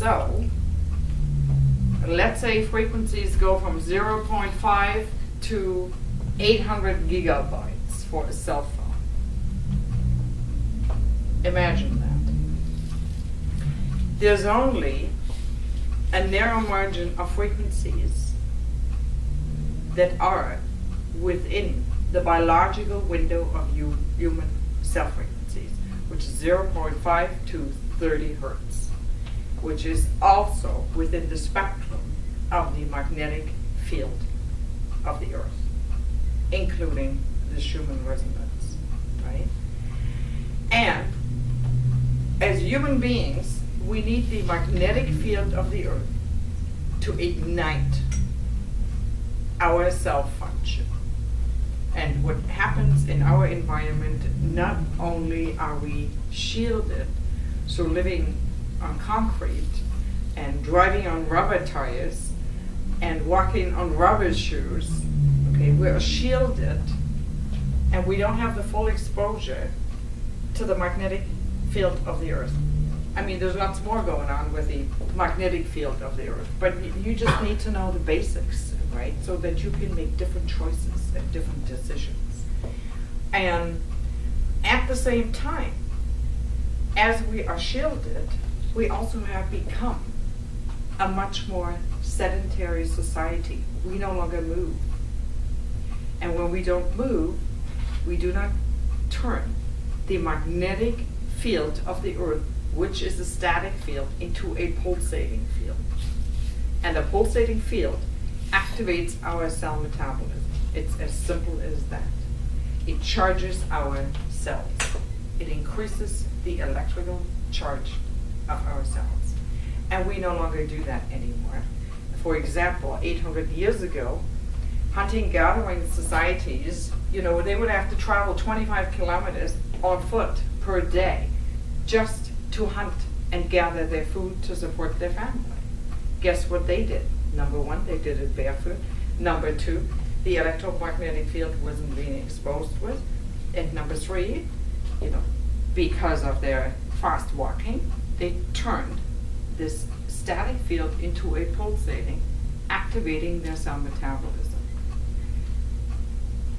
So let's say frequencies go from 0.5 to 800 gigabytes for a cell phone. Imagine that. There's only a narrow margin of frequencies that are within the biological window of human cell frequencies, which is 0.5 to 30 hertz, which is also within the spectrum of the magnetic field of the Earth, including the Schumann resonance, right? And as human beings, we need the magnetic field of the Earth to ignite our cell function. And what happens in our environment, not only are we shielded, so living on concrete and driving on rubber tires and walking on rubber shoes, okay, we're shielded and we don't have the full exposure to the magnetic field of the Earth. I mean, there's lots more going on with the magnetic field of the Earth, but you just need to know the basics, right? So that you can make different choices and different decisions. And at the same time, as we are shielded, we also have become a much more sedentary society. We no longer move. And when we don't move, we do not turn the magnetic field of the Earth, which is a static field, into a pulsating field. And a pulsating field activates our cell metabolism. It's as simple as that. It charges our cells. It increases the electrical charge of our cells. And we no longer do that anymore. For example, 800 years ago, hunting-gathering societies, they would have to travel 25 kilometers on foot per day just to hunt and gather their food to support their family. Guess what they did? Number one, they did it barefoot. Number two, the electromagnetic field wasn't being exposed with. And number three, because of their fast walking, they turned this static field into a pulsating, activating their cell metabolism.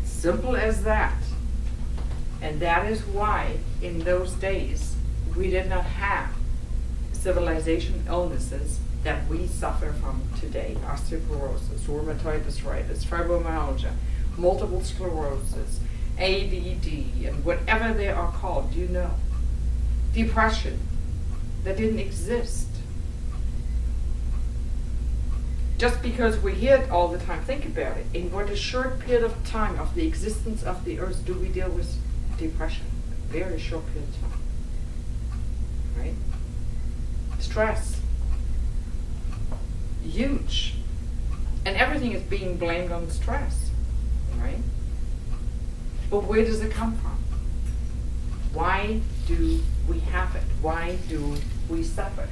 Simple as that. And that is why in those days we did not have civilization illnesses that we suffer from today: osteoporosis, rheumatoid arthritis, fibromyalgia, multiple sclerosis, ADD, and whatever they are called, depression, that didn't exist. Just because we hear it all the time, think about it. In what a short period of time of the existence of the Earth do we deal with depression? A very short period of time, right? Stress, huge. And everything is being blamed on stress, right? But where does it come from? Why do we have it? Why do we suffer?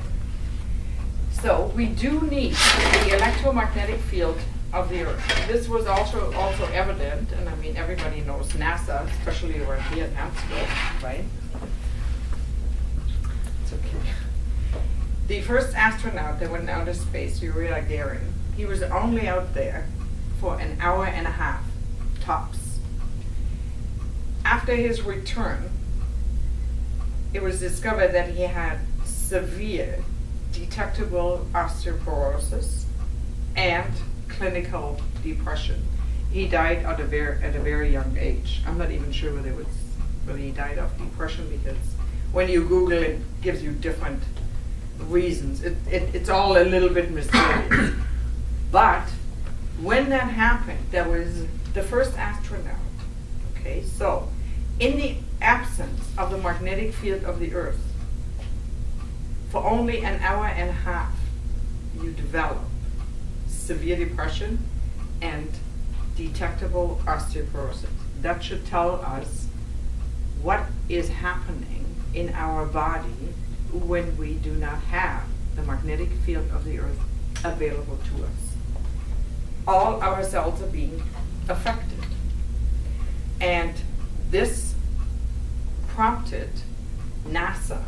So we do need the electromagnetic field of the Earth. This was also evident, and I mean everybody knows NASA, especially around here at Knoxville, right? It's okay. The first astronaut that went out of space, Yuri Gagarin, he was only out there for an hour and a half, tops. After his return, it was discovered that he had severe detectable osteoporosis and clinical depression. He died at a very young age. I'm not even sure whether he died of depression, because when you Google it, it gives you different reasons. It's all a little bit mysterious. But when that happened, there was the first astronaut. Okay, so in the absence of the magnetic field of the Earth, for only an hour and a half, you develop severe depression and detectable osteoporosis. That should tell us what is happening in our body when we do not have the magnetic field of the Earth available to us. All our cells are being affected. And this prompted NASA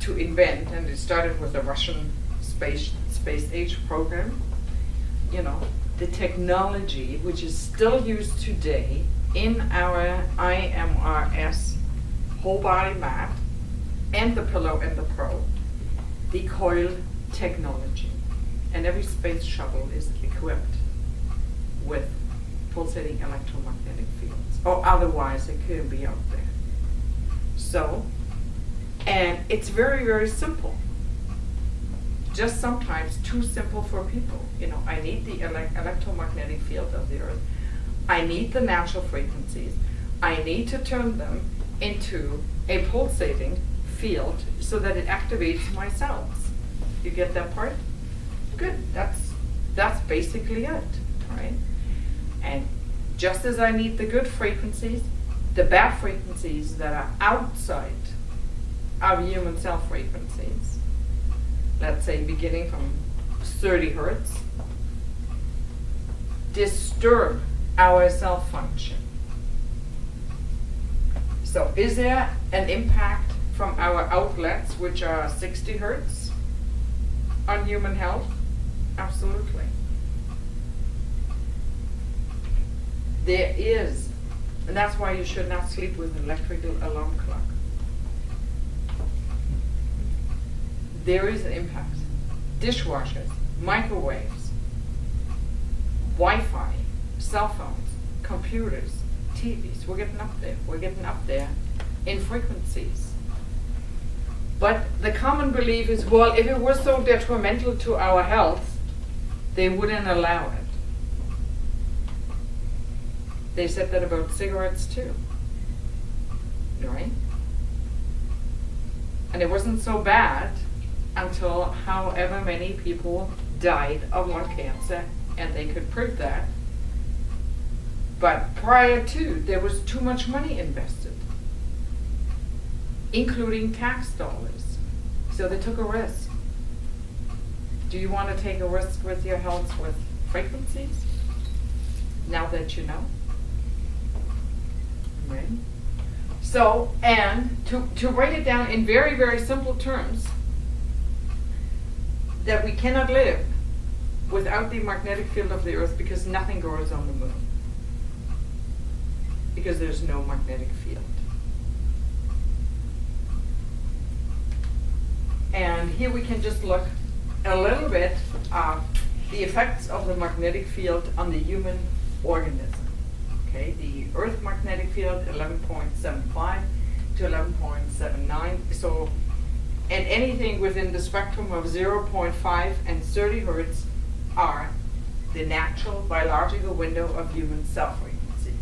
to invent, and it started with the Russian space age program, you know, the technology which is still used today in our IMRS whole body mat and the pillow and the pro, the coil technology. And every space shuttle is equipped with pulsating electromagnetic fields, or otherwise it couldn't be out there. So, and it's very, very simple. Just sometimes too simple for people. You know, I need the electromagnetic field of the earth. I need the natural frequencies. I need to turn them into a pulsating field so that it activates my cells. You get that part? Good. That's basically it, right? And just as I need the good frequencies, the bad frequencies that are outside of human cell frequencies, let's say beginning from 30 hertz, disturb our cell function. So is there an impact from our outlets, which are 60 hertz, on human health? Absolutely. There is, and that's why you should not sleep with an electrical alarm clock. There is an impact. Dishwashers, microwaves, Wi-Fi, cell phones, computers, TVs, we're getting up there. We're getting up there in frequencies. But the common belief is, well, if it was so detrimental to our health, they wouldn't allow it. They said that about cigarettes too, right? And it wasn't so bad until however many people died of lung cancer, and they could prove that. But prior to, there was too much money invested, including tax dollars. So they took a risk. Do you want to take a risk with your health with frequencies? Now that you know. Right? So, and to write it down in very, very simple terms, that we cannot live without the magnetic field of the earth, because nothing grows on the moon. Because there's no magnetic field. And here we can just look a little bit at the effects of the magnetic field on the human organism. Okay, the Earth magnetic field 11.75 to 11.79. So, and anything within the spectrum of 0.5 and 30 hertz are the natural biological window of human cell frequencies.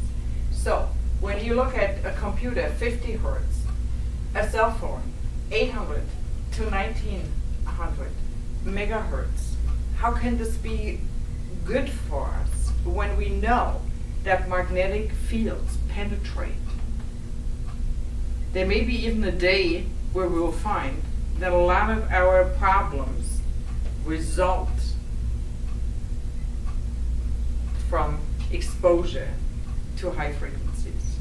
So, when you look at a computer, 50 hertz, a cell phone, 800 to 1900 megahertz, how can this be good for us when we know that magnetic fields penetrate? There may be even a day where we will find that a lot of our problems result from exposure to high frequencies,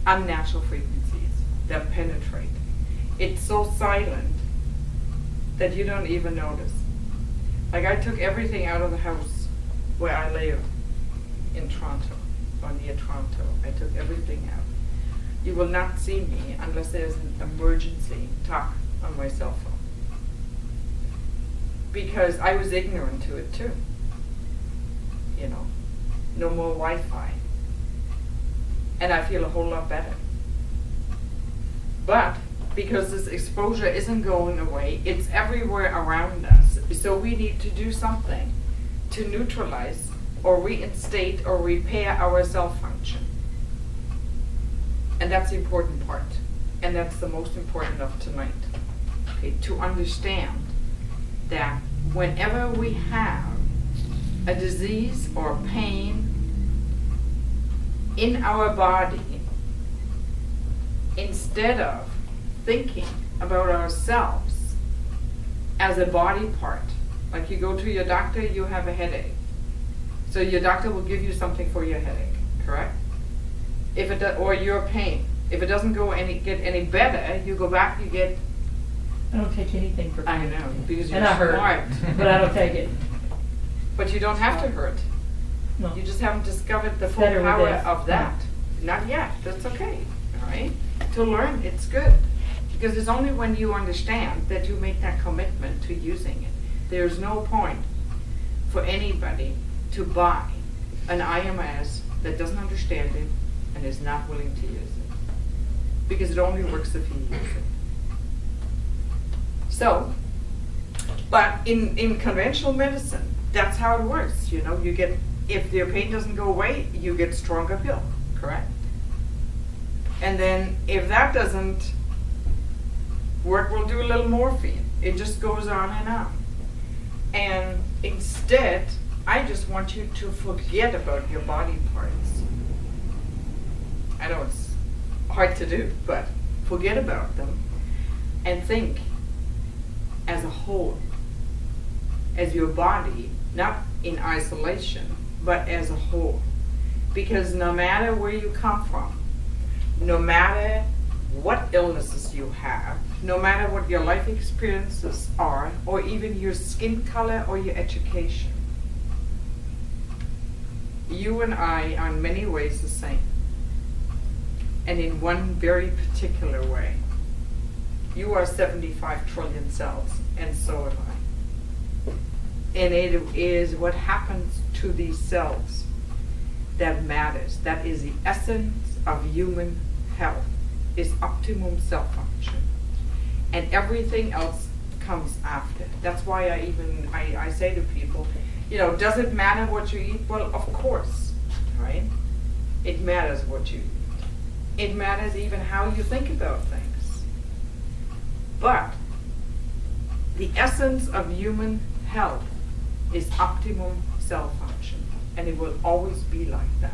unnatural frequencies that penetrate. It's so silent that you don't even notice. Like, I took everything out of the house where I live in Toronto, or near Toronto. I took everything out. You will not see me unless there's an emergency talk on my cell phone. Because I was ignorant to it too. You know, no more Wi-Fi. And I feel a whole lot better. But because this exposure isn't going away, it's everywhere around us. So we need to do something to neutralize or reinstate or repair our cell function. And that's the important part. And that's the most important of tonight. Okay, to understand that whenever we have a disease or pain in our body, instead of thinking about ourselves as a body part, like you go to your doctor, you have a headache. So your doctor will give you something for your headache, correct? If it or your pain. If it doesn't get any better, you go back, you get I don't take anything for free. I know, because you're And I hurt, smart. but I don't take it. But you don't have to hurt. No. You just haven't discovered the full Better with power this. of that. Not yet. That's okay. All right? To learn, it's good. Because it's only when you understand that you make that commitment to using it. There's no point for anybody to buy an IMS that doesn't understand it and is not willing to use it. Because it only works if you use it. So, but in conventional medicine, that's how it works. You know, you get, if your pain doesn't go away, you get stronger pill, correct? And then if that doesn't work, we'll do a little morphine. It just goes on and on. And instead, I just want you to forget about your body parts. I know it's hard to do, but forget about them and think as a whole, as your body, not in isolation, but as a whole. Because no matter where you come from, no matter what illnesses you have, no matter what your life experiences are, or even your skin color or your education, you and I are in many ways the same. And in one very particular way. You are 75 trillion cells, and so am I. And it is what happens to these cells that matters. That is the essence of human health, is optimum cell function. And everything else comes after. That's why I say to people, you know, does it matter what you eat? Well, of course, right? It matters what you eat. It matters even how you think about things. But the essence of human health is optimum cell function, and it will always be like that.